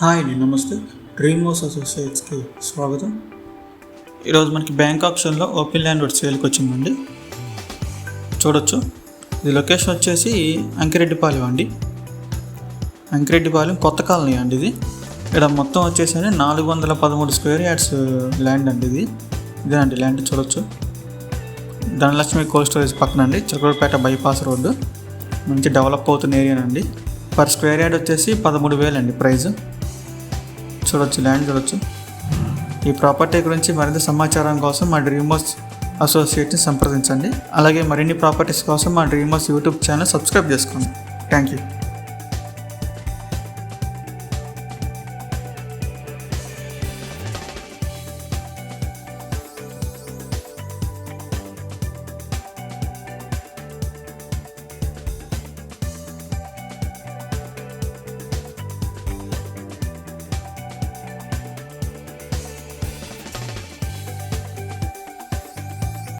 Hi అండి, నమస్తే. Dream house అసోసియేట్స్కి స్వాగతం. ఈరోజు మనకి బ్యాంక్ ఆప్షన్లో ఓపెన్ ల్యాండ్ ఒకటి సేల్కి వచ్చిందండి. చూడొచ్చు. ఇది లొకేషన్ వచ్చేసి అంకిరెడ్డిపాలెం అండి. అంకిరెడ్డిపాలెం కొత్త కాలనీ అండి. ఇది ఇక్కడ మొత్తం వచ్చేసి 413 స్క్వేర్ యార్డ్స్ ల్యాండ్ అండి. ఇదేనండి ల్యాండ్. చూడొచ్చు. ధనలక్ష్మి కోల్డ్ స్టోరేజ్ పక్కన అండి, చిలకలపేట బైపాస్ రోడ్డు. మంచి డెవలప్ అవుతున్న ఏరియానండి. పర్ స్క్వేర్ యార్డ్ వచ్చేసి 13,000 అండి ప్రైస్. చూడొచ్చు, ల్యాండ్ చూడొచ్చు. ఈ ప్రాపర్టీ గురించి మరింత సమాచారం కోసం మా డ్రీమ్ హౌస్ అసోసియేట్ని సంప్రదించండి. అలాగే మరిన్ని ప్రాపర్టీస్ కోసం మా dream house YouTube channel subscribe చేసుకోండి. Thank you.